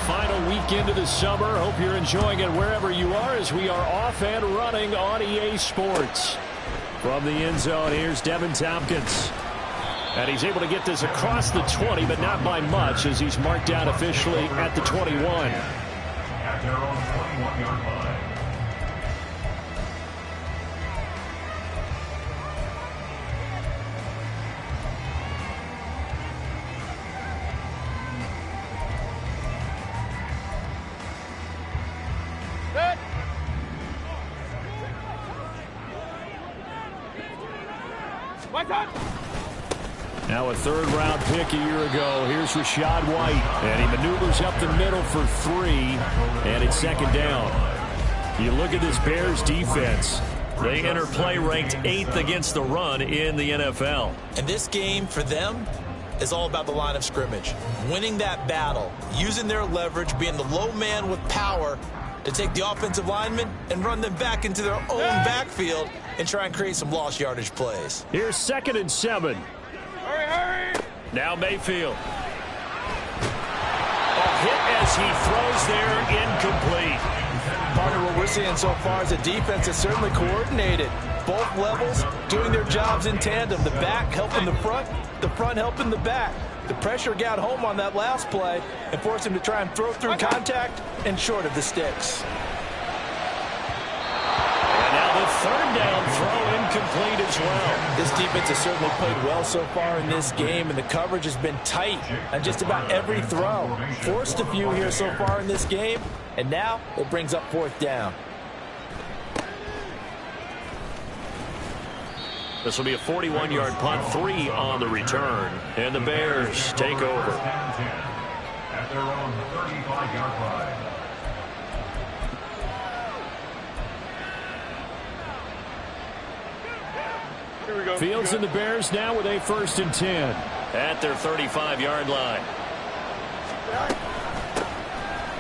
final weekend of the summer. Hope you're enjoying it wherever you are as we are off and running on EA Sports. From the end zone, here's Devin Tompkins. And he's able to get this across the 20, but not by much as he's marked down officially at the 21. At their own 21-yard line. Now a third-round pick a year ago. Here's Rachaad White. And he maneuvers up the middle for 3. And it's second down. You look at this Bears defense. They enter play ranked 8th against the run in the NFL. And this game for them is all about the line of scrimmage. Winning that battle, using their leverage, being the low man with power to take the offensive linemen and run them back into their own backfield and try and create some lost yardage plays. Here's 2nd and 7. Hurry! Now Mayfield. A hit as he throws there, incomplete. Partner, what we're seeing so far is the defense is certainly coordinated. Both levels doing their jobs in tandem. The back helping the front helping the back. The pressure got home on that last play and forced him to try and throw through contact and short of the sticks. And now the third down throw incomplete as well. This defense has certainly played well so far in this game, and the coverage has been tight on just about every throw. Forced a few here so far in this game, and now it brings up 4th down. This will be a 41-yard punt, 3 on the return. And the Bears take over. At their own 35-yard line. Here we go. Fields and the Bears now with a 1st and 10 at their 35-yard line.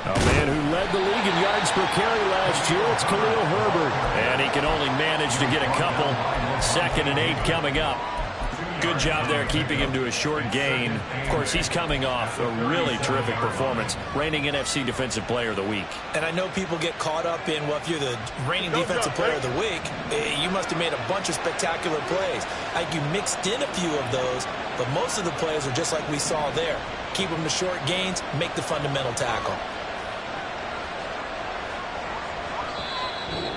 A man who led the league in yards per carry last year, it's Khalil Herbert. And he can only manage to get a couple. 2nd and 8 coming up. Good job there keeping him to a short gain. Of course, he's coming off a really terrific performance, reigning NFC Defensive Player of the Week. And I know people get caught up in, well, if you're the reigning Defensive Player of the Week, you must have made a bunch of spectacular plays. Like you mixed in a few of those, but most of the plays are just like we saw there. Keep them to short gains, make the fundamental tackle.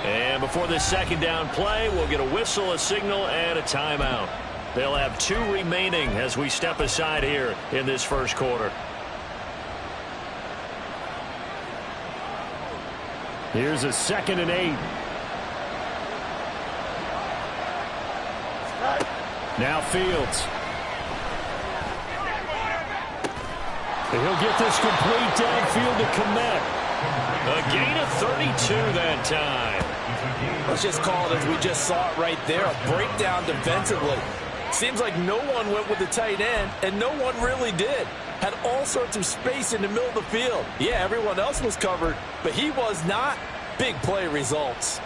And before this second down play, we'll get a whistle, a signal, and a timeout. They'll have 2 remaining as we step aside here in this first quarter. Here's a 2nd and 8. Now Fields. And he'll get this complete downfield to Kmet. A gain of 32 that time. Let's just call it as we just saw it right there, a breakdown defensively. Seems like no one went with the tight end, and no one really did. Had all sorts of space in the middle of the field. Yeah, everyone else was covered, but he was not. Big play results.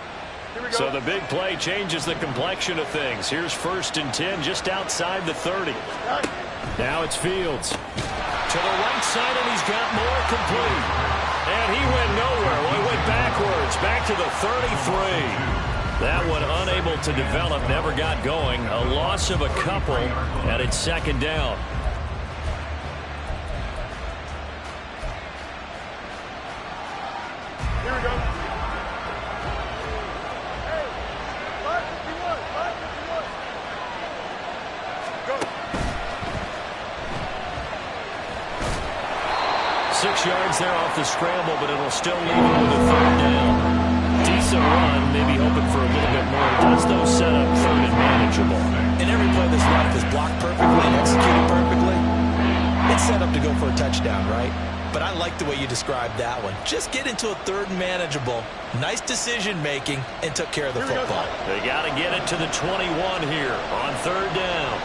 So the big play changes the complexion of things. Here's 1st and 10 just outside the 30. Now it's Fields. To the right side, and he's got more complete. And he went nowhere. Well, he went backwards, back to the 33. That one unable to develop, never got going. A loss of a couple, and it's 2nd down. Here we go. Hey, 551. Go. 6 yards there off the scramble, but it'll still leave him with a 3rd down. Decent run, maybe hoping for a little bit more. Does those set up 3rd and manageable. And every play this life is blocked perfectly and executed perfectly. It's set up to go for a touchdown, right? But I like the way you described that one. Just get into a 3rd and manageable. Nice decision-making and took care of the football. They got to get it to the 21 here on 3rd down.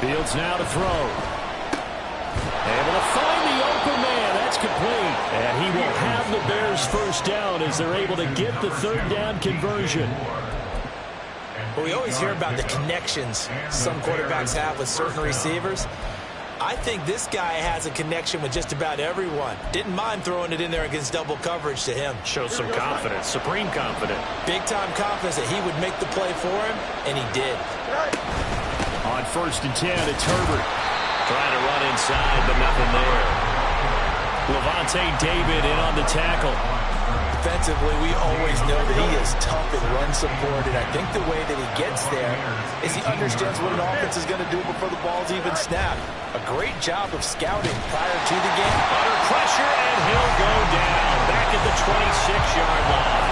Fields now to throw. Able to find the open man. That's complete. And he will have the Bears' 1st down as they're able to get the 3rd down conversion. Well, we always hear about the connections some quarterbacks have with certain receivers. I think this guy has a connection with just about everyone. Didn't mind throwing it in there against double coverage to him. Shows some confidence, supreme confidence. Big-time confidence that he would make the play for him, and he did. On 1st and 10, it's Herbert. Trying to run inside, but nothing there. Levante David in on the tackle. Defensively, we always know that he is tough and run support, and I think the way that he gets there is he understands what an offense is going to do before the ball's even snapped. A great job of scouting prior to the game. Under pressure, and he'll go down back at the 26-yard line.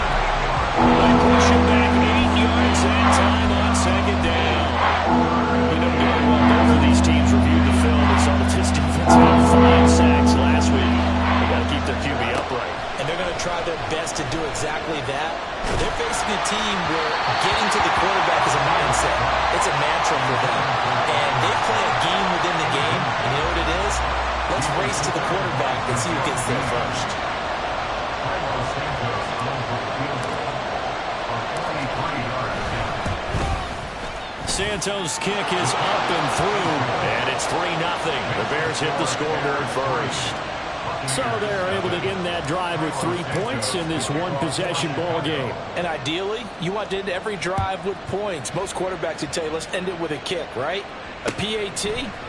They push him back 8 yards and time on 2nd down. You know very well both of these teams reviewed the film and saw that this defense had 5 sacks last week. They got to keep their QB upright. And they're going to try their best to do exactly that. They're facing a team where getting to the quarterback is a mindset. It's a mantra for them. And they play a game within the game. And you know what it is? Let's race to the quarterback and see who gets there first. Santos' kick is up and through, and it's 3-0. The Bears hit the scoreboard first. So they're able to end that drive with 3 points in this one-possession ball game. And ideally, you want to end every drive with points. Most quarterbacks would tell you, let's end it with a kick, right? A PAT,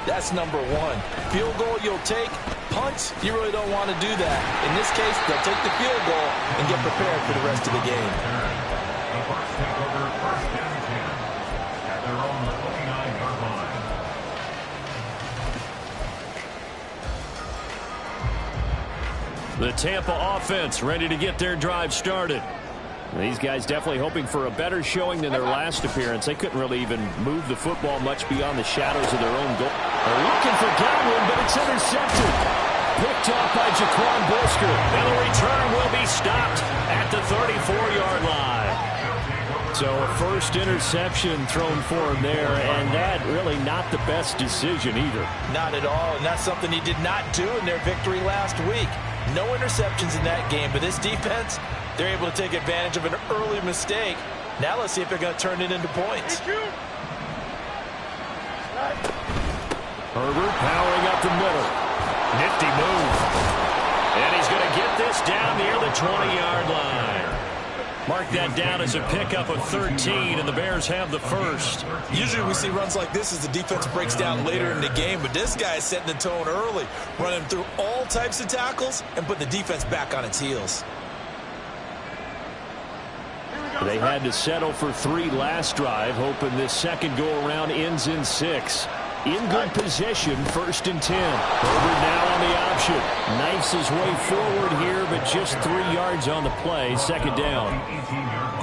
that's number 1. Field goal, you'll take. Punts, you really don't want to do that. In this case, they'll take the field goal and get prepared for the rest of the game. The Bucs take over 1st and 10 at their own 49-yard line. The Tampa offense ready to get their drive started. These guys definitely hoping for a better showing than their last appearance. They couldn't really even move the football much beyond the shadows of their own goal. They're looking for Godwin, but it's intercepted. Picked off by Jaquan Brisker. And the return will be stopped at the 34-yard line. So a first interception thrown for him there, and that really not the best decision either. Not at all, and that's something he did not do in their victory last week. No interceptions in that game, but this defense, they're able to take advantage of an early mistake. Now let's see if they're going to turn it into points. Herbert powering up the middle. Nifty move. And he's going to get this down near the 20-yard line. Mark that down as a pickup of 13, and the Bears have the first. Usually we see runs like this as the defense breaks down later in the game, but this guy is setting the tone early, running through all types of tackles and put the defense back on its heels. They had to settle for 3 last drive, hoping this second go-around ends in 6. In good position, 1st and 10. Herbert now on the option. Knifes his way forward here, but just 3 yards on the play. 2nd down.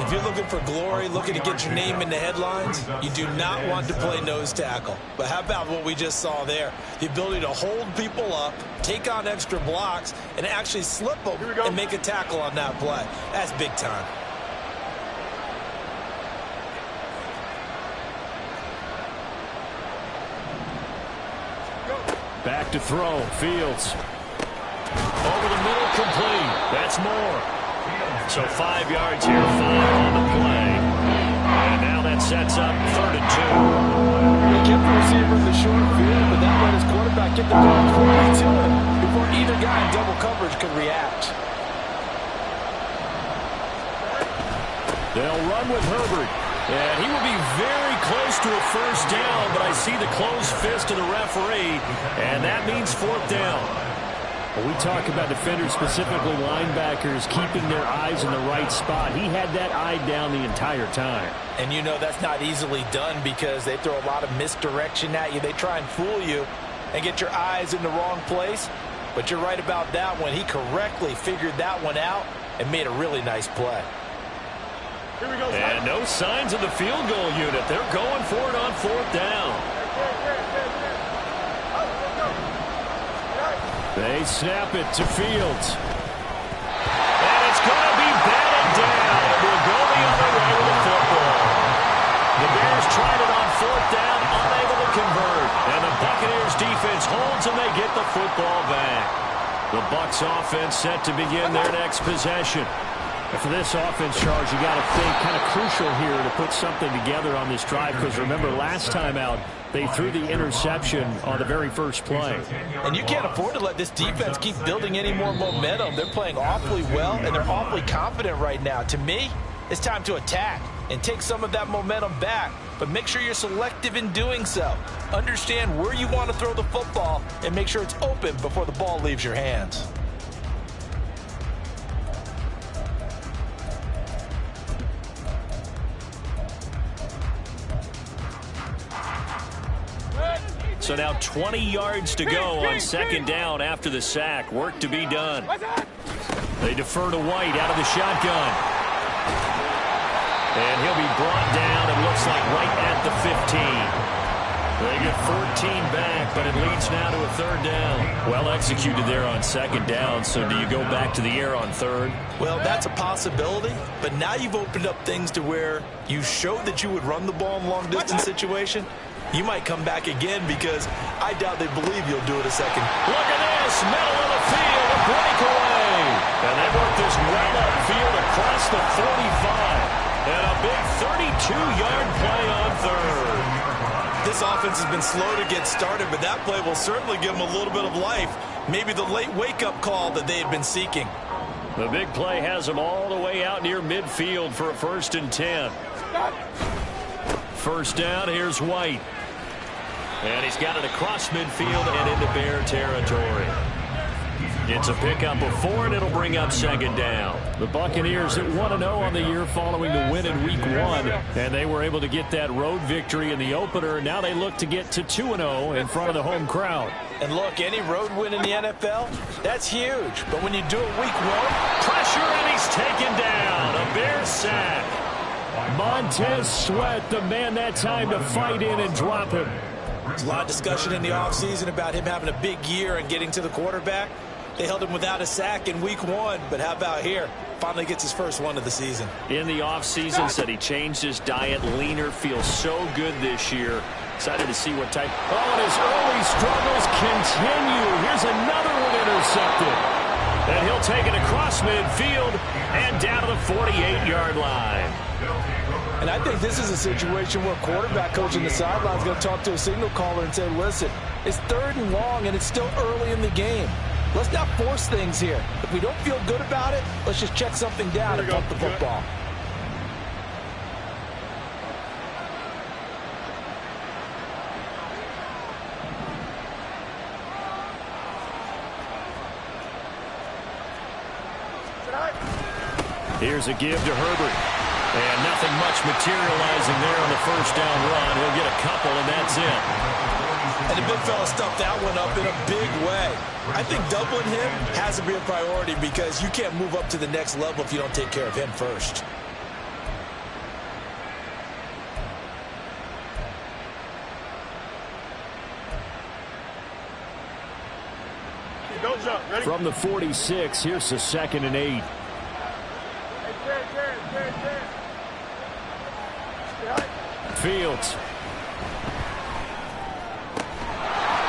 If you're looking for glory, looking to get your name in the headlines, you do not want to play nose tackle. But how about what we just saw there? The ability to hold people up, take on extra blocks, and actually slip them and make a tackle on that play. That's big time. Back to throw. Fields. Over the middle, complete. That's more. So 5 yards here, 5 on the play. And now that sets up 3rd and 2. They kept the receiver in the short field, but that let his quarterback get the ball quickly to him before either guy in double coverage could react. They'll run with Herbert. And he will be very close to a first down, but I see the closed fist of the referee, and that means 4th down. When we talk about defenders, specifically linebackers, keeping their eyes in the right spot, he had that eye down the entire time. And you know that's not easily done because they throw a lot of misdirection at you. They try and fool you and get your eyes in the wrong place. But you're right about that one. He correctly figured that one out and made a really nice play. Here we go, and no signs of the field goal unit. They're going for it on 4th down. They snap it to Fields. And it's going to be batted down. It will go the other way with the football. The Bears tried it on 4th down, unable to convert. And the Buccaneers defense holds and they get the football back. The Bucs offense set to begin their next possession. For this offense, Charles, you got to think kind of crucial here to put something together on this drive, because remember last time out they threw the interception on the very first play. And you can't afford to let this defense keep building any more momentum. They're playing awfully well, and they're awfully confident right now. To me, it's time to attack and take some of that momentum back, but make sure you're selective in doing so. Understand where you want to throw the football and make sure it's open before the ball leaves your hands. So now 20 yards to go on second down after the sack. Work to be done. They defer to White out of the shotgun. And he'll be brought down, it looks like, right at the 15. They get 14 back, but it leads now to a third down. Well executed there on second down, so do you go back to the air on third? Well, that's a possibility, but now you've opened up things to where you showed that you would run the ball in long-distance situation. You might come back again, because I doubt they believe you'll do it a second. Look at this, middle of the field, a breakaway. And they work this well upfield across the 45. And a big 32-yard play on third. This offense has been slow to get started, but that play will certainly give them a little bit of life. Maybe the late wake-up call that they had been seeking. The big play has them all the way out near midfield for a 1st and 10. First down, here's White. And he's got it across midfield and into Bear territory. It's a pickup of 4, and it'll bring up second down. The Buccaneers at 1-0 on the year following the win in Week 1. And they were able to get that road victory in the opener. Now they look to get to 2-0 in front of the home crowd. And look, any road win in the NFL, that's huge. But when you do it Week 1, pressure, and he's taken down. A Bear sack. Montez Sweat, the man that time to fight in and drop him. There's a lot of discussion in the offseason about him having a big year and getting to the quarterback. They held him without a sack in Week 1, but how about here? Finally gets his first one of the season. In the offseason, said he changed his diet, leaner, feels so good this year. Excited to see what type. Oh, and his early struggles continue. Here's another one intercepted. And he'll take it across midfield and down to the 48-yard line. And I think this is a situation where quarterback coach in the sideline is going to talk to a signal caller and say, listen, it's 3rd and long, and it's still early in the game. Let's not force things here. If we don't feel good about it, let's just check something down and pump the football. Here's a give to Herbert. And nothing much materializing there on the first down run. He'll get a couple, and that's it. And the big fella stuffed that one up in a big way. I think doubling him has to be a priority, because you can't move up to the next level if you don't take care of him first. Don't jump. Ready? From the 46, here's the 2nd and 8. Fields.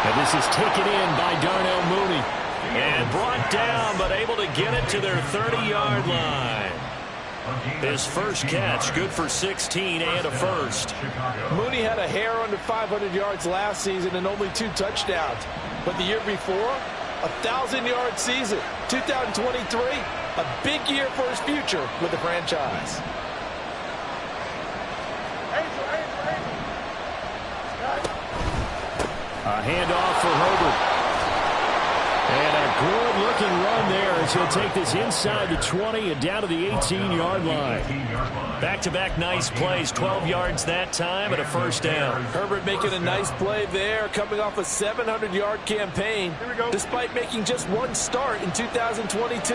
And this is taken in by Darnell Mooney. And brought down, but able to get it to their 30-yard line. His first catch, good for 16 and a first. Mooney had a hair under 500 yards last season and only 2 touchdowns. But the year before, a 1,000-yard season. 2023, a big year for his future with the franchise. A handoff for Herbert. And a good-looking run there as he'll take this inside the 20 and down to the 18-yard line. Back-to-back nice plays, 12 yards that time and a first down. Herbert making a nice play there, coming off a 700-yard campaign, despite making just 1 start in 2022.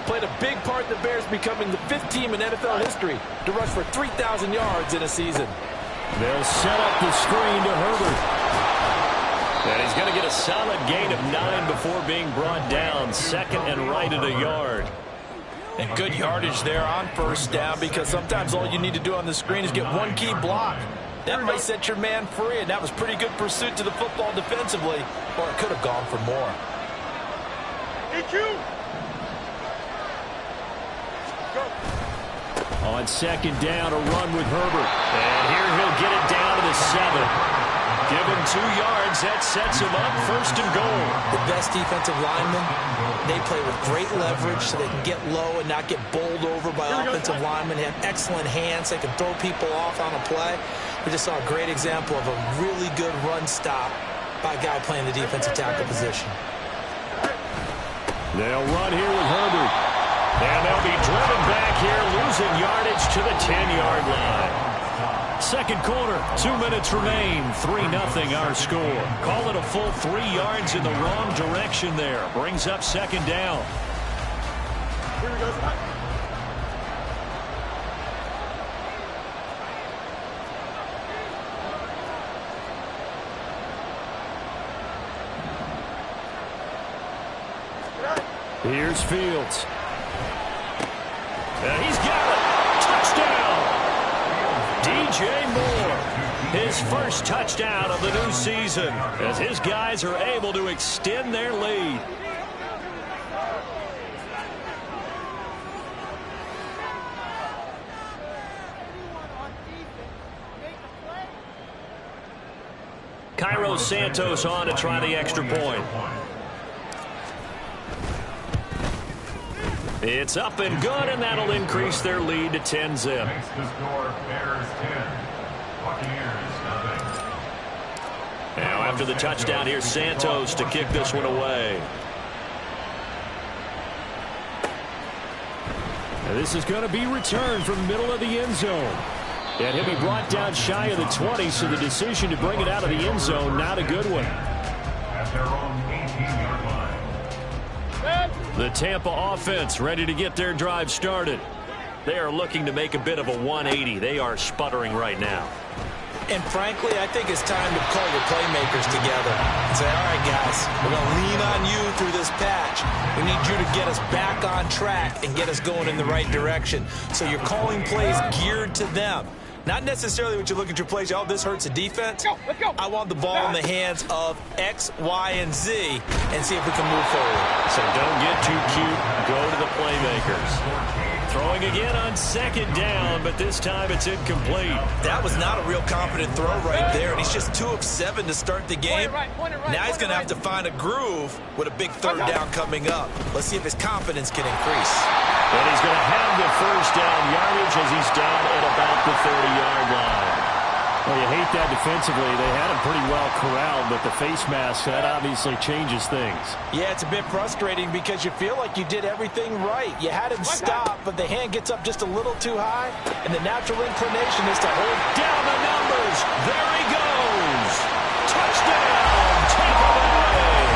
Played a big part in the Bears becoming the 5th team in NFL history to rush for 3,000 yards in a season. They'll set up the screen to Herbert. And he's going to get a solid gain of 9 before being brought down. 2nd and right at a yard. And good yardage there on first down, because sometimes all you need to do on the screen is get 1 key block. That might set your man free, and that was pretty good pursuit to the football defensively, or it could have gone for more. Hit you. Go. On second down, a run with Herbert. And here he'll get it down to the 7. Give him 2 yards. That sets him up 1st and goal. The best defensive linemen, they play with great leverage so they can get low and not get bowled over by offensive linemen. They have excellent hands. They can throw people off on a play. We just saw a great example of a really good run stop by a guy playing the defensive tackle position. They'll run here with Herbert. And they'll be driven back here, losing yardage to the 10-yard line. Second quarter, 2 minutes remain. 3-0 our score. Call it a full 3 yards in the wrong direction there. Brings up second down. Here we go. Here's Fields. And he's got it. Touchdown. DJ Moore. His first touchdown of the new season as his guys are able to extend their lead. Cairo Santos on to try the extra point. It's up and good, and that'll increase their lead to 10-zip. Makes the score Bears 10. Buccaneers nothing. Now after the touchdown, here's Santos to kick this one away. Now this is going to be returned from the middle of the end zone. And he'll be brought down shy of the 20, so the decision to bring it out of the end zone, not a good one. At their own 18-yard line. The Tampa offense ready to get their drive started. They are looking to make a bit of a 180. They are sputtering right now. And frankly, I think it's time to call your playmakers together and say, all right, guys, we're going to lean on you through this patch. We need you to get us back on track and get us going in the right direction. So you're calling plays geared to them. Not necessarily what you look at your plays, oh, this hurts the defense. Let's go. I want the ball in the hands of X, Y, and Z and see if we can move forward. So don't get too cute. Go to the playmakers. Throwing again on second down, but this time it's incomplete. That was not a real confident throw right there, and he's just 2 of 7 to start the game. Now he's going to have to find a groove with a big third down coming up. Let's see if his confidence can increase. And he's going to have the first down yardage as he's down at about the 30-yard line. Well, you hate that defensively. They had him pretty well corralled, but the face mask, that obviously changes things. Yeah, it's a bit frustrating because you feel like you did everything right. You had him stop, but the hand gets up just a little too high, and the natural inclination is to hold Down the numbers. There he goes. Touchdown. Tampa Bay.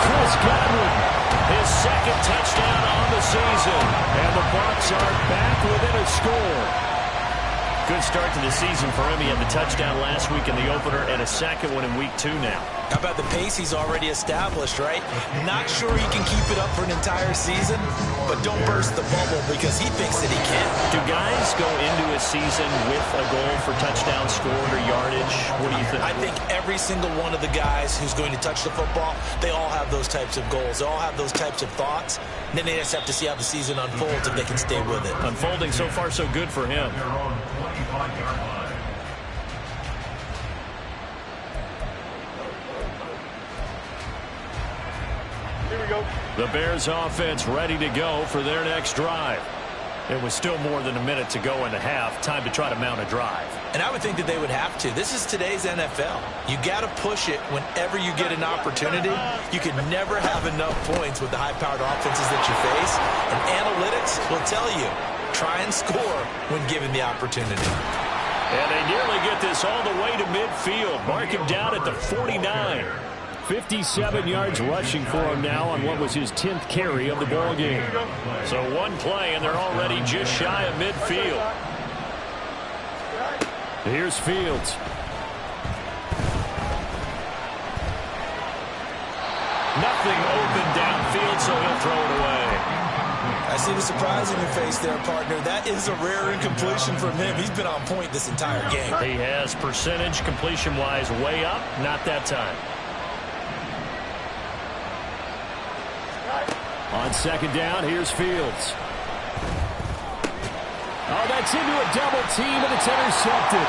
Chris Godwin, his second touchdown on the season. And the Bucs are back within a score. Good start to the season for him. He had the touchdown last week in the opener and a second one in week 2 now. How about the pace he's already established, right? Not sure he can keep it up for an entire season, but don't burst the bubble because he thinks that he can. Do guys go into a season with a goal for touchdown scored or yardage? What do you think? I think every single one of the guys who's going to touch the football, they all have those types of goals. They all have those types of thoughts. And then they just have to see how the season unfolds if they can stay with it. Unfolding so far so good for him. Their own 25-yard line. Here we go. The Bears offense ready to go for their next drive. It was still more than a minute to go in the half. Time to try to mount a drive. And I would think that they would have to. This is today's NFL. You got to push it whenever you get an opportunity. You can never have enough points with the high-powered offenses that you face. And analytics will tell you, try and score when given the opportunity. And they nearly get this all the way to midfield. Mark him down at the 49. 57 yards rushing for him now on what was his 10th carry of the ball game. So one play, and they're already just shy of midfield. Here's Fields. Nothing open downfield, so he'll throw it away. I see the surprise in your face there, partner. That is a rare incompletion from him. He's been on point this entire game. He has percentage completion-wise way up. Not that time. On second down, here's Fields. gets into a double team, and it's intercepted.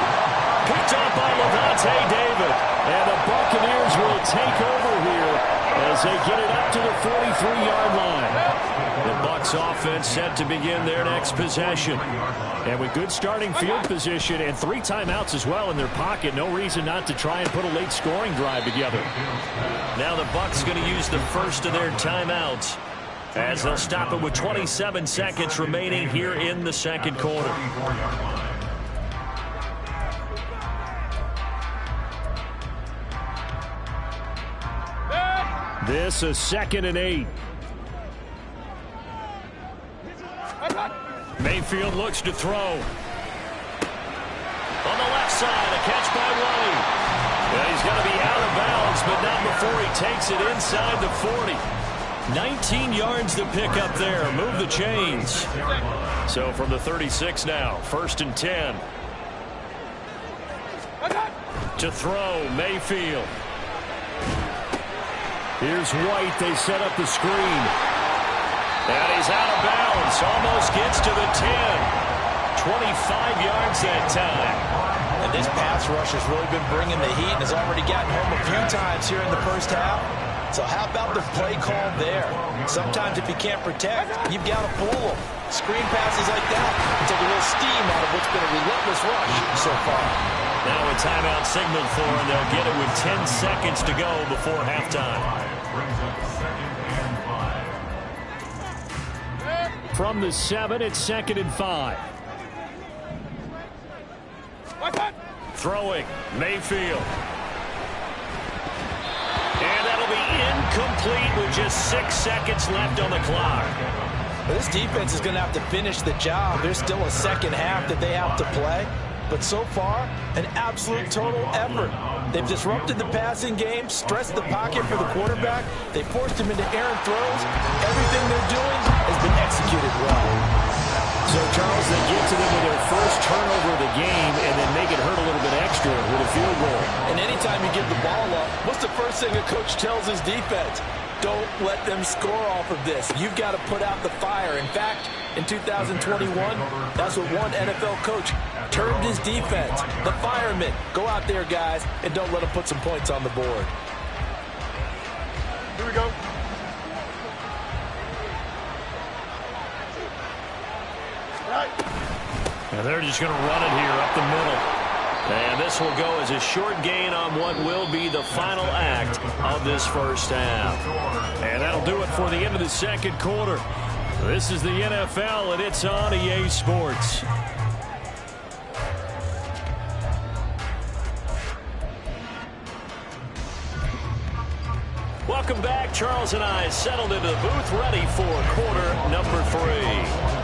Picked up by Levante David. And the Buccaneers will take over here as they get it up to the 43-yard line. The Bucs offense set to begin their next possession. And with good starting field position and 3 timeouts as well in their pocket, no reason not to try and put a late scoring drive together. Now the Bucs going to use the first of their timeouts as they'll stop it with 27 seconds remaining here in the second quarter. This is 2nd and 8. Mayfield looks to throw. On the left side, a catch by Wally. Yeah, he's got to be out of bounds, but not before he takes it inside the 40. 19 yards to pick up there. Move the chains. So from the 36 now, 1st and 10. To throw, Mayfield. Here's White. They set up the screen. And he's out of bounds. Almost gets to the 10. 25 yards that time. And this pass rush has really been bringing the heat and has already gotten home a few times here in the first half. So how about the play call there? Sometimes if you can't protect, you've got to fool them. Screen passes like that take a little steam out of what's been a relentless rush so far. Now a timeout signaled for, and they'll get it with 10 seconds to go before halftime. From the 7, it's 2nd and 5. Throwing, Mayfield. And that'll be incomplete with just 6 seconds left on the clock. But this defense is going to have to finish the job. There's still a second half that they have to play. But so far, an absolute total effort. They've disrupted the passing game, stressed the pocket for the quarterback. They forced him into errant throws. Everything they're doing has been executed well. So, Charles, they get to them with their first turnover of the game and then make it hurt a little bit extra with a field goal. And anytime you give the ball up, what's the first thing a coach tells his defense? Don't let them score off of this. You've got to put out the fire. In fact, in 2021, that's what one NFL coach termed his defense. The firemen. Go out there, guys, and don't let them put some points on the board. Here we go. And they're just going to run it here up the middle. And this will go as a short gain on what will be the final act of this first half. And that'll do it for the end of the second quarter. This is the NFL, and it's on EA Sports. Welcome back. Charles and I settled into the booth, ready for quarter number 3.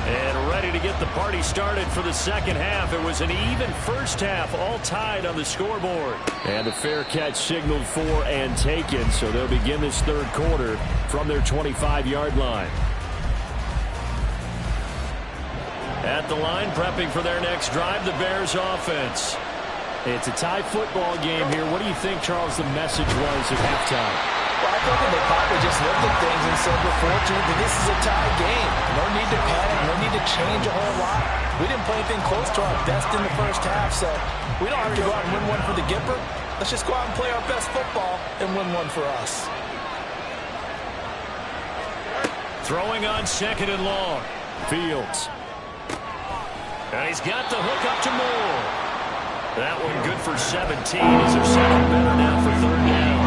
And ready to get the party started for the second half. It was an even first half, all tied on the scoreboard. And a fair catch signaled for and taken, so they'll begin this third quarter from their 25-yard line. At the line, prepping for their next drive, the Bears offense. It's a tie football game here. What do you think, Charles, the message was at halftime? Well, I think they probably just looked at things and said, we're fortunate that this is a tie game. No need to panic, no need to change a whole lot. We didn't play anything close to our best in the first half, so we don't have to go out and win one for the Gipper. Let's just go out and play our best football and win one for us. Throwing on 2nd and long. Fields. And he's got the hook up to Moore. That one good for 17 as they're set up better now for 3rd down.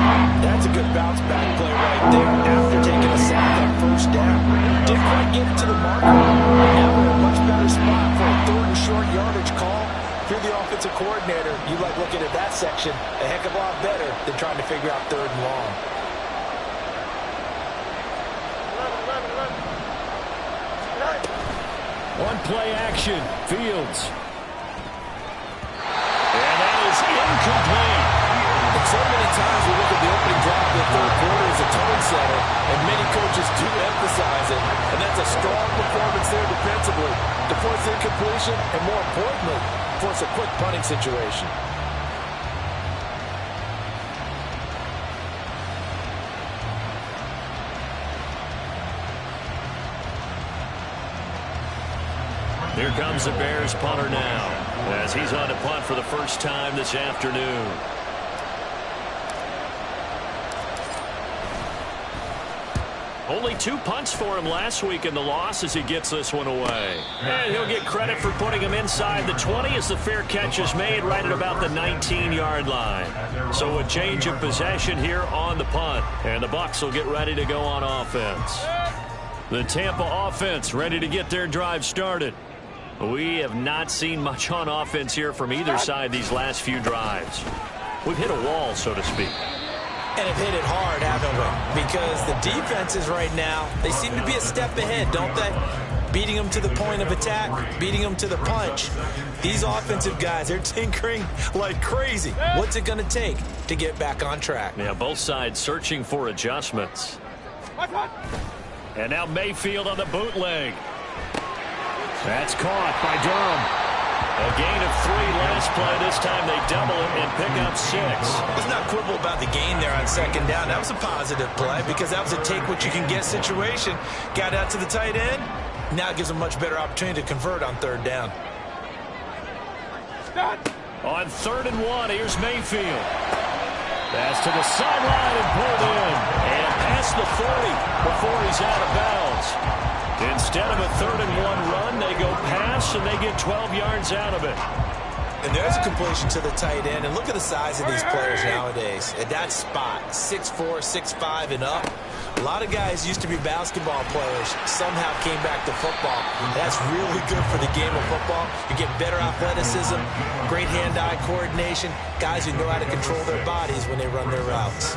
That's a good bounce back play right there after taking a sack on 1st down. Didn't quite get it to the marker. Now we're in a much better spot for a 3rd and short yardage call. If you're the offensive coordinator, you like looking at that section a heck of a lot better than trying to figure out 3rd and long. One play action. Fields. And that is incomplete. And so many times we look at the opening drive of the third quarter as a tone setter, and many coaches do emphasize it. And that's a strong performance there defensively to force incompletion and, more importantly, force a quick punting situation. They're comes the Bears punter now, as he's on to punt for the first time this afternoon. Only 2 punts for him last week in the loss as he gets this one away. And he'll get credit for putting him inside the 20 as the fair catch is made right at about the 19-yard line. So a change of possession here on the punt. And the Bucs will get ready to go on offense. The Tampa offense ready to get their drive started. We have not seen much on offense here from either side these last few drives. We've hit a wall, so to speak. And have hit it hard, haven't we? Because the defenses right now, they seem to be a step ahead, don't they? Beating them to the point of attack, beating them to the punch. These offensive guys, they're tinkering like crazy. What's it going to take to get back on track? Yeah, both sides searching for adjustments. And now Mayfield on the bootleg. That's caught by Durham. A gain of 3 last play. This time they double it and pick up 6. Let's not quibble about the gain there on second down. That was a positive play because that was a take-what-you-can-get situation. Got out to the tight end. Now it gives a much better opportunity to convert on third down. On 3rd and 1, here's Mayfield. Pass to the sideline and pulled in. And past the 40 before he's out of bounds. Instead of a 3rd and 1 run, they go pass and they get 12 yards out of it. And there's a completion to the tight end. And look at the size of these players nowadays. At that spot, 6'4", 6'5", and up. A lot of guys used to be basketball players, somehow came back to football. That's really good for the game of football. You get better athleticism, great hand-eye coordination, guys who know how to control their bodies when they run their routes.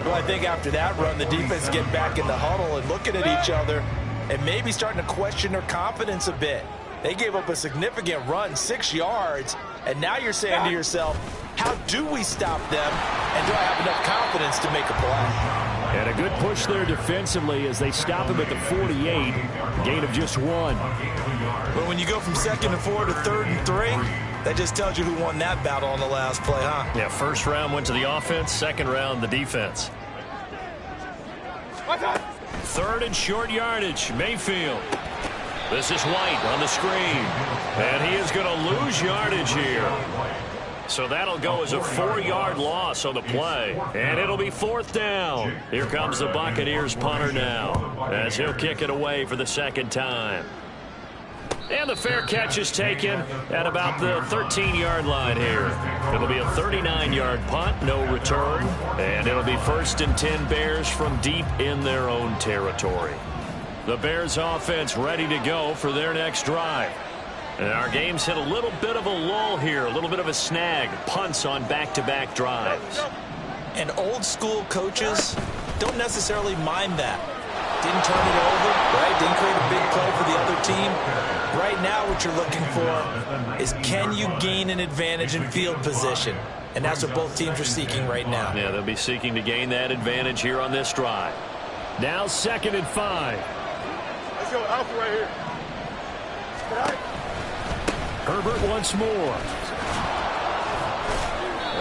Well, I think after that run, the defense get back in the huddle and looking at each other and maybe starting to question their confidence a bit. They gave up a significant run, 6 yards, and now you're saying to yourself, how do we stop them, and do I have enough confidence to make a play? And a good push there defensively as they stop him at the 48, gain of just 1. But when you go from 2nd and 4 to 3rd and 3, that just tells you who won that battle on the last play, huh? Yeah, first round went to the offense, second round the defense. 3rd and short yardage, Mayfield. This is White on the screen. And he is going to lose yardage here. So that'll go as a 4-yard loss on the play. And it'll be 4th down. Here comes the Buccaneers punter now, as he'll kick it away for the 2nd time. And the fair catch is taken at about the 13-yard line here. It'll be a 39-yard punt, no return. And it'll be 1st and 10 Bears from deep in their own territory. The Bears offense ready to go for their next drive. And our game's hit a little bit of a lull here, a little bit of a snag. Punts on back-to-back drives. And old-school coaches don't necessarily mind that. Didn't turn it over, right? Didn't create a big play for the other team. Right now what you're looking for is, can you gain an advantage in field position? And that's what both teams are seeking right now. Yeah, they'll be seeking to gain that advantage here on this drive. Now 2nd and 5. Let's go, Alpha right here. Herbert once more.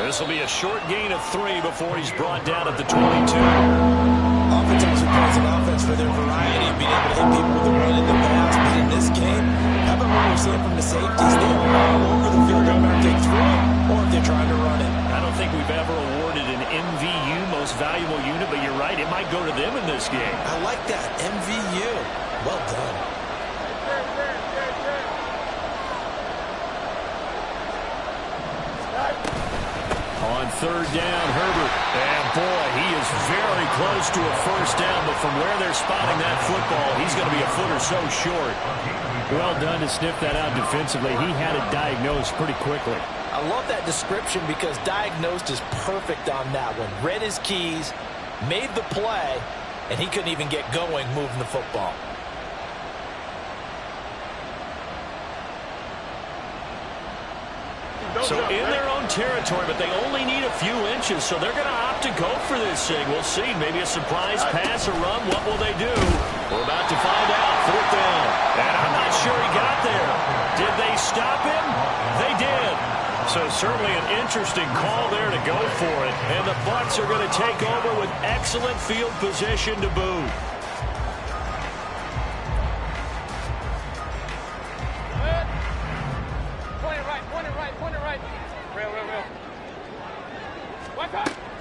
This will be a short gain of 3 before he's brought down at the 22. Oftentimes we praise an offense for their variety of being able to hit people with the run in the pass. But in this game, how about what we're seeing from the safeties? They're all over the field, no matter if they throw it or if they're trying to run it. I don't think we've ever awarded an MVU, most valuable unit, but you're right, it might go to them in this game. I like that, MVU. Well done. On 3rd down, Herbert. And boy, he is very close to a 1st down, but from where they're spotting that football, he's going to be a foot or so short. Well done to sniff that out defensively. He had it diagnosed pretty quickly. I love that description because diagnosed is perfect on that one. Read his keys, made the play, and he couldn't even get going moving the football. So in their own territory, but they only need a few inches, so they're going to opt to go for this thing. We'll see. Maybe a surprise pass or run. What will they do? We're about to find out. 4th down. And I'm not sure he got there. Did they stop him? They did. So certainly an interesting call there to go for it. And the Bucs are going to take over with excellent field position to boot.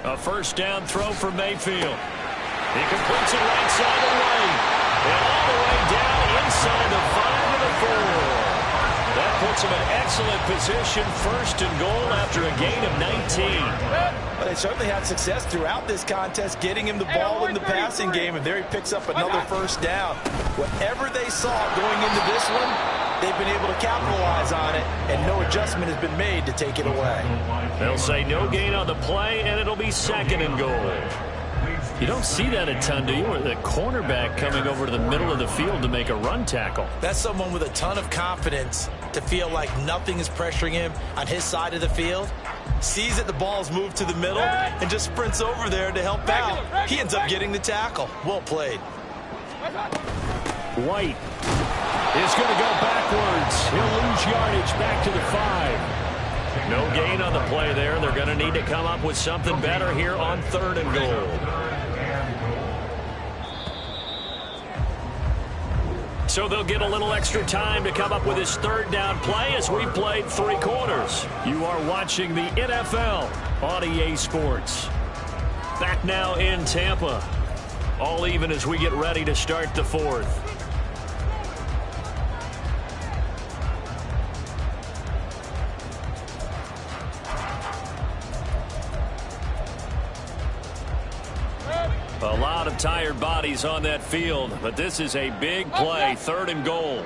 A first down throw for Mayfield. He completes it right side of the lane. And all the way down inside the 5 to the 4. That puts him in excellent position, first and goal after a gain of 19. Well, they certainly had success throughout this contest getting him the ball in the passing game, and there he picks up another first down. Whatever they saw going into this one, they've been able to capitalize on it, and no adjustment has been made to take it away. They'll say no gain on the play, and it'll be second and goal. You don't see that a ton, do you? Or the cornerback coming over to the middle of the field to make a run tackle. That's someone with a ton of confidence to feel like nothing is pressuring him on his side of the field. Sees that the ball's moved to the middle and just sprints over there to help out. He ends up getting the tackle. Well played. White is going to go backwards. He'll lose yardage back to the 5. No gain on the play there. They're going to need to come up with something better here on third and goal. So they'll get a little extra time to come up with his third down play as we've played 3 quarters. You are watching the NFL on EA Sports. Back now in Tampa. All even as we get ready to start the 4th. A lot of tired bodies on that field, but this is a big play, third and goal.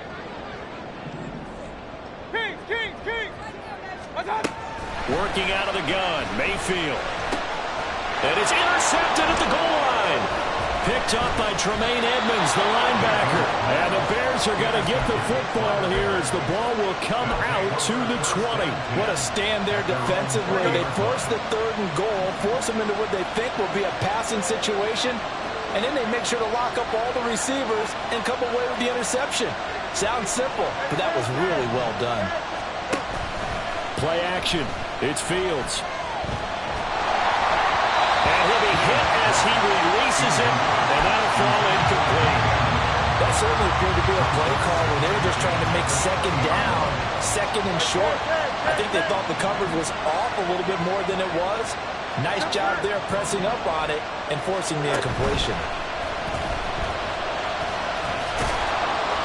Working out of the gun, Mayfield. And it's intercepted at the goal line. Picked up by Tremaine Edmonds, the linebacker. And the Bears are going to get the football here as the ball will come out to the 20. What a stand there defensively. They force the third and goal, force them into what they think will be a passing situation, and then they make sure to lock up all the receivers and come away with the interception. Sounds simple, but that was really well done. Play action. It's Fields. And he'll be hit as he releases it, and that'll fall incomplete. That certainly appeared to be a play call where they were just trying to make second down, second and short. I think they thought the coverage was off a little bit more than it was. Nice job there pressing up on it and forcing the incompletion.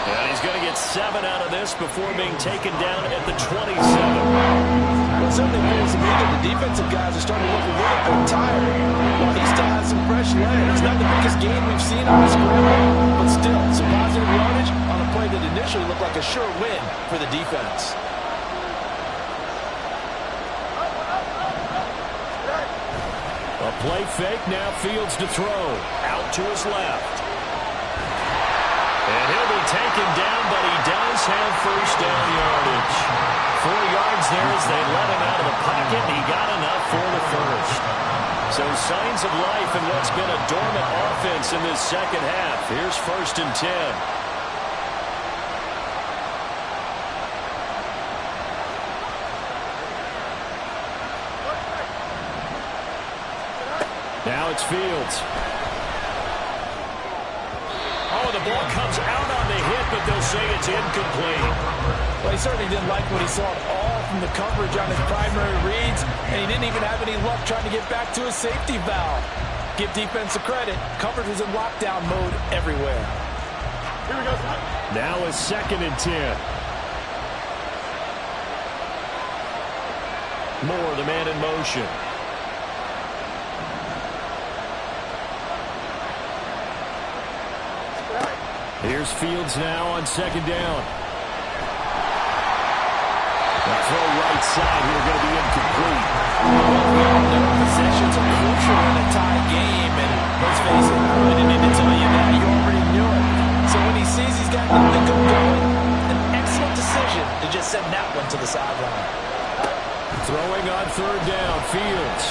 And he's going to get 7 out of this before being taken down at the 27. Well, it certainly appears to me that the defensive guys are starting to look a little bit tired. While he still has some fresh legs. Not the biggest game we've seen on the scramble, but still some positive yardage on a play that initially looked like a sure win for the defense. A play fake, now Fields to throw. Out to his left. And he'll be taken down, but he does have first down yardage. 4 yards there as they let him out of the pocket. He got enough for the first. So signs of life in what's been a dormant offense in this second half. Here's first and 10. Now it's Fields. Oh, the ball comes out on the hit, but they'll say it's incomplete. Well, he certainly didn't like what he saw at all from the coverage on his primary reads, and he didn't even have any luck trying to get back to his safety valve. Give defense a credit. Coverage was in lockdown mode everywhere. Here we go. Now it's second and 10. Moore, the man in motion. Here's Fields now on second down. The throw right side here going to be incomplete. Possessions are crucial in a tie game, and let's face it, I didn't need to tell you that. You already knew it. So when he sees he's got nothing going, an excellent decision to just send that one to the sideline. Throwing on third down, Fields.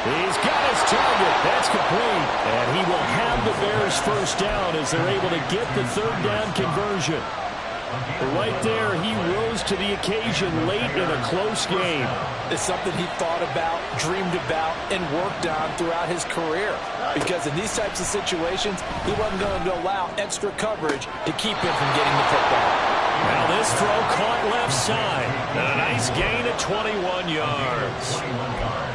He's got his target. That's complete. And he will have the Bears first down as they're able to get the third down conversion. Right there, he rose to the occasion late in a close game. It's something he thought about, dreamed about, and worked on throughout his career. Because in these types of situations, he wasn't going to allow extra coverage to keep him from getting the football. Now this throw caught left side. A nice gain of 21 yards.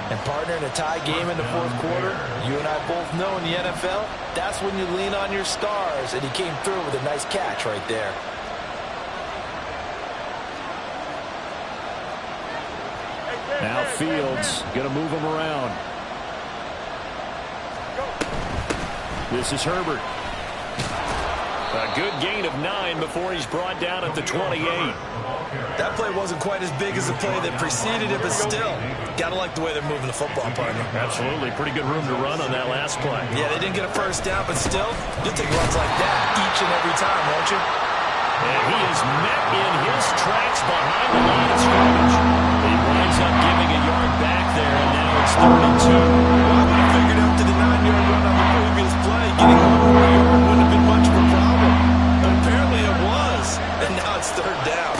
And partner, in a tie game in the fourth quarter, you and I both know in the NFL, that's when you lean on your stars, and he came through with a nice catch right there. Now Fields going to move him around. This is Herbert. A good gain of 9 before he's brought down at the 28. That play wasn't quite as big as the play that preceded it, but still, got to like the way they're moving the football, partner. Absolutely. Pretty good room to run on that last play. Yeah, they didn't get a first down, but still, you'll take runs like that each and every time, won't you? And he is met in his tracks behind the line of scrimmage. He winds up giving a yard back there, and now it's 32. Well, I would have figured after the 9-yard run on the previous play, getting 1 more yard wouldn't have been much of a problem. But apparently it was, and now it's third down.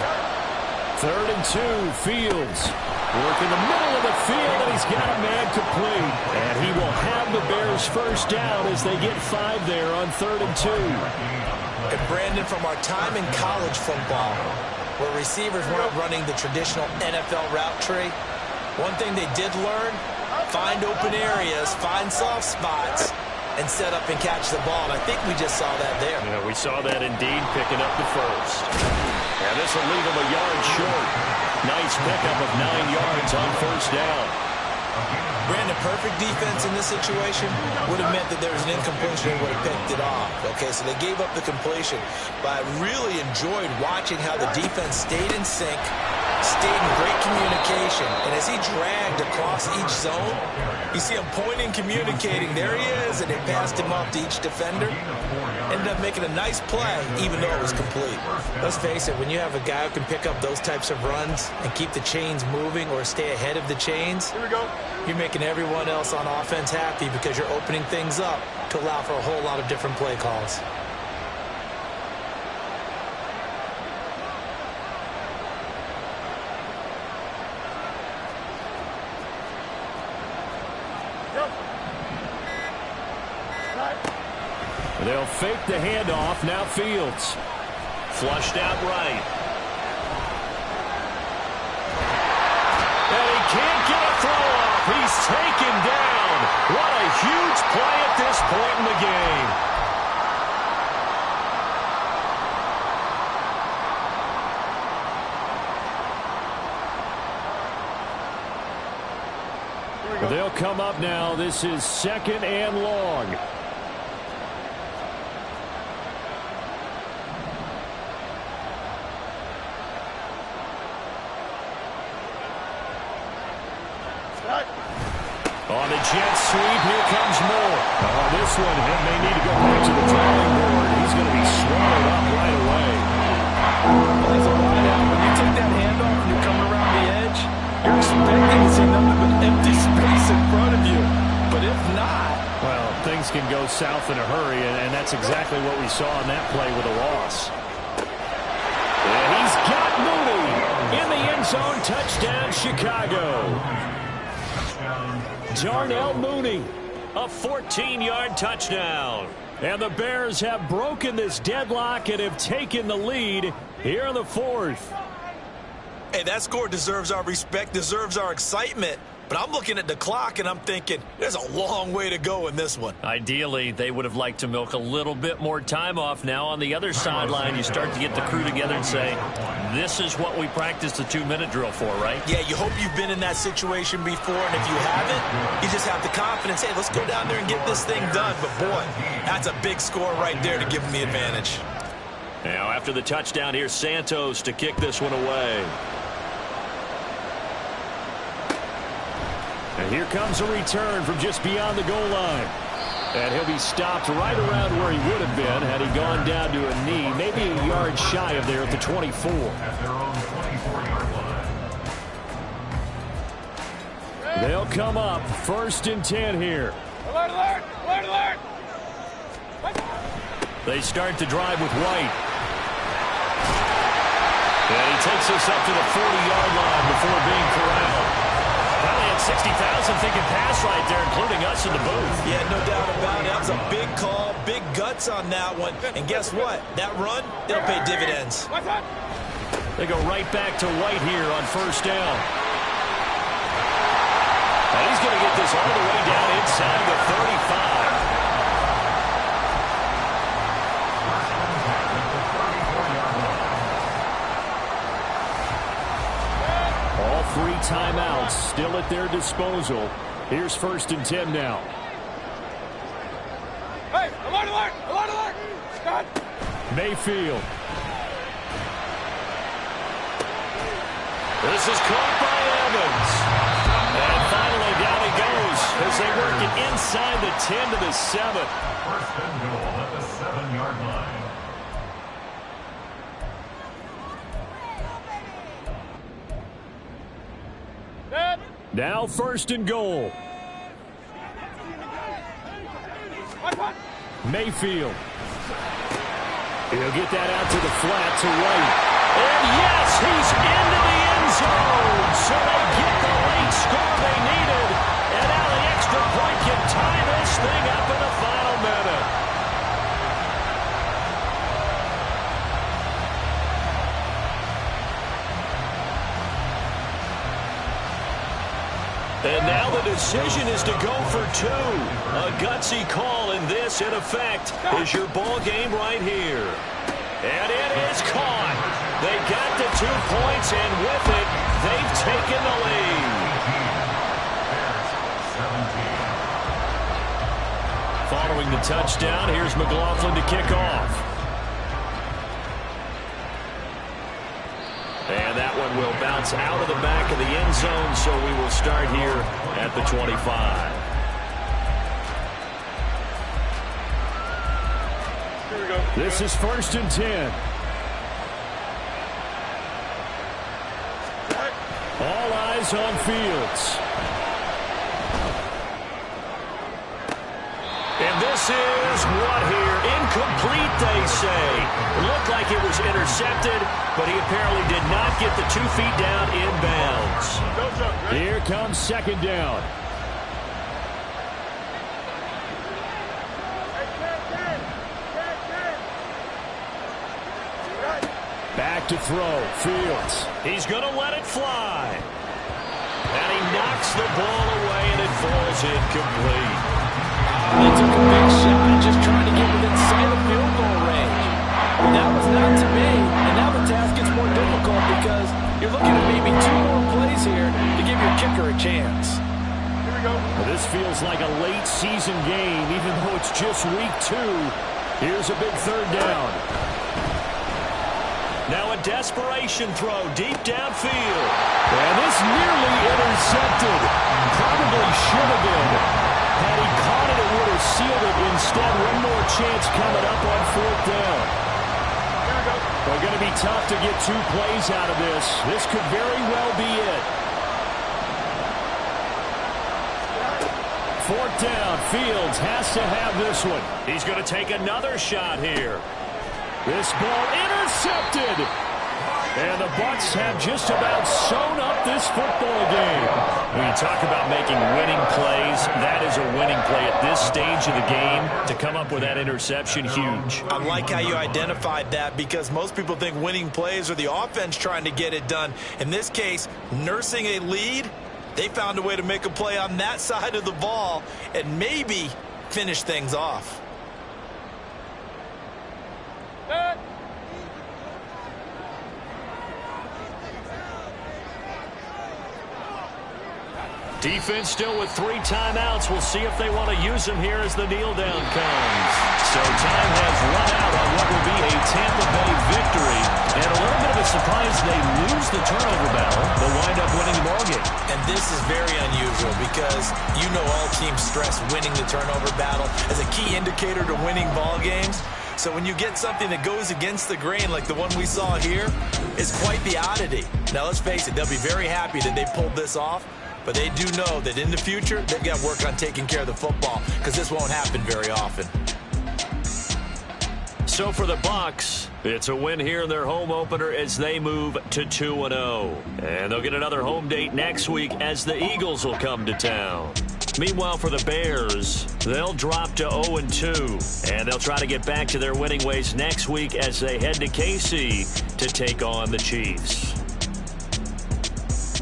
3rd and 2, Fields. Work in the middle of the field, and he's got a man complete. And he will have the Bears first down as they get 5 there on 3rd and 2. And Brandon, from our time in college football, where receivers weren't running the traditional NFL route tree, one thing they did learn, find open areas, find soft spots, and set up and catch the ball. And I think we just saw that there. Yeah, we saw that indeed, picking up the first. And this will leave him a yard short. Nice pickup of 9 yards on first down. Brandon, perfect defense in this situation would have meant that there was an incompletion and would have picked it off. Okay, so they gave up the completion. But I really enjoyed watching how the defense stayed in sync, stayed in great communication. And as he dragged across each zone, you see him pointing, communicating. There he is, and they passed him off to each defender. Ended up making a nice play, even though it was complete. Let's face it, when you have a guy who can pick up those types of runs and keep the chains moving or stay ahead of the chains, Here we go. you're making everyone else on offense happy because you're opening things up to allow for a whole lot of different play calls. They'll fake the handoff. Now Fields. Flushed out right. And he can't get a throw off. He's taken down. What a huge play at this point in the game. They'll come up now. This is 2nd and long. On the jet sweep, here comes Moore. On this one, he may need to go back to the drawing board. He's going to be swallowed up right away. Well, as a wideout, when you take that handoff and you come around the edge, you're expecting to see nothing but empty space in front of you. But if not... Well, things can go south in a hurry, and that's exactly what we saw in that play with a loss. And he's got Mooney in the end zone. Touchdown, Chicago. Darnell Mooney, a 14-yard touchdown. And the Bears have broken this deadlock and have taken the lead here in the 4th. Hey, that score deserves our respect, deserves our excitement. But I'm looking at the clock and I'm thinking there's a long way to go in this one. Ideally, they would have liked to milk a little bit more time off. Now on the other sideline, you start to get the crew together and say, this is what we practiced the 2-minute drill for, right? Yeah, you hope you've been in that situation before, and if you haven't, you just have the confidence, hey, let's go down there and get this thing done. But boy, that's a big score right there to give them the advantage. Now after the touchdown, here's Santos to kick this one away. And here comes a return from just beyond the goal line. And he'll be stopped right around where he would have been had he gone down to a knee, maybe a yard shy of there at the 24. At their own 24-yard line. They'll come up 1st and 10 here. Alert, alert, alert, alert. They start the drive with White. And he takes us up to the 40-yard line before being corralled. Probably had 60,000 thinking pass right there, including us in the booth. Yeah, no doubt about it. That was a big call, big guts on that one. And guess what? That run, they'll pay dividends. They go right back to White here on 1st down. And he's he's going to get this all the way down inside the 35. All 3 timeouts still at their disposal. Here's 1st and 10 now. Hey, alert, alert, alert, alert. Scott. Mayfield. This is caught by Evans. And finally down he goes as they work it inside the 10 to the 7. 1st and goal at the 7-yard line. Now 1st and goal. Mayfield. He'll get that out to the flat to right. And yes, he's into the end zone. So they get the late score they needed. And now the extra point can tie this thing up in the final minute. And now the decision is to go for 2. A gutsy call, and this, in effect, is your ball game right here. And it is caught. They got the 2 points, and with it, they've taken the lead. 17. Following the touchdown, here's McLaughlin to kick off. And that one will bounce out of the back of the end zone, so we will start here at the 25. Here we go. This is 1st and 10. All eyes on Fields. And this is what here? Incomplete, they say. It looked like it was intercepted, but he apparently did not get the 2 feet down in bounds. Here comes 2nd down. Back to throw. Fields. He's going to let it fly. And he knocks the ball away, and it falls incomplete. They took a big shot, just trying to get within sight of field goal range. That was not to me, and now the task gets more difficult because you're looking at maybe 2 more plays here to give your kicker a chance. Here we go. Well, this feels like a late season game, even though it's just week 2. Here's a big 3rd down. Now a desperation throw deep downfield. And this nearly intercepted. Probably should have been. Had he caught it, it would have sealed it. Instead, one more chance coming up on 4th down. Well, going to be tough to get 2 plays out of this. This could very well be it. 4th down. Fields has to have this one. He's going to take another shot here. This ball intercepted. And the Bucs have just about sewn up this football game. When you talk about making winning plays, that is a winning play at this stage of the game. To come up with that interception, huge. I like how you identified that because most people think winning plays are the offense trying to get it done. In this case, nursing a lead, they found a way to make a play on that side of the ball and maybe finish things off. Defense still with 3 timeouts. We'll see if they want to use them here as the kneel down comes. So time has run out on what will be a Tampa Bay victory. And a little bit of a surprise, they lose the turnover battle, but wind up winning the ballgame. And this is very unusual because you know all teams stress winning the turnover battle as a key indicator to winning ball games. So when you get something that goes against the grain like the one we saw here, it's quite the oddity. Now let's face it, they'll be very happy that they pulled this off. But they do know that in the future, they've got to work on taking care of the football because this won't happen very often. So for the Bucs, it's a win here in their home opener as they move to 2-0. And they'll get another home date next week as the Eagles will come to town. Meanwhile, for the Bears, they'll drop to 0-2. And they'll try to get back to their winning ways next week as they head to KC to take on the Chiefs.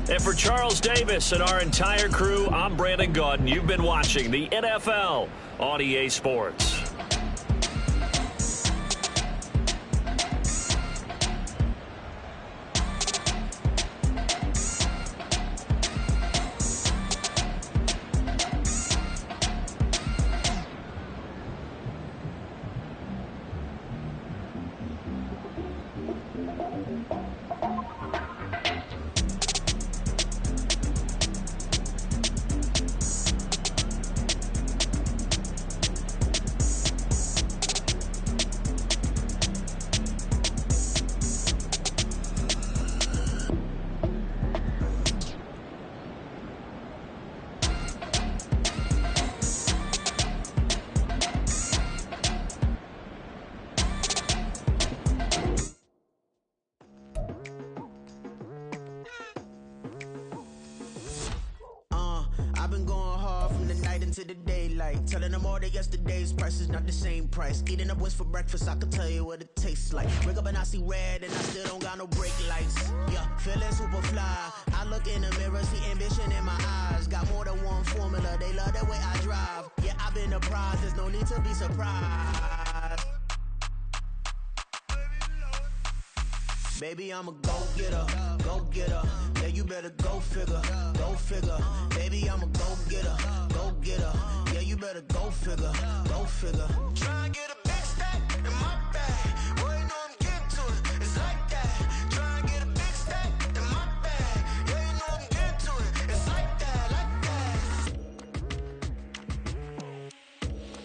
And for Charles Davis and our entire crew, I'm Brandon Gaudin. You've been watching the NFL on EA Sports. I've been going hard from the night into the daylight, telling them all that yesterday's price is not the same price. Eating up wings for breakfast, I can tell you what it tastes like. Wake up and I see red and I still don't got no brake lights. Yeah, feeling super fly. I look in the mirror, see ambition in my eyes. Got more than one formula, they love the way I drive. Yeah, I've been the prize, there's no need to be surprised. Baby, I'm a go-getter, go-getter. Yeah, you better go figure, go figure. Baby, I'm a go-getter, go-getter. Yeah, you better go figure, go figure. Try and get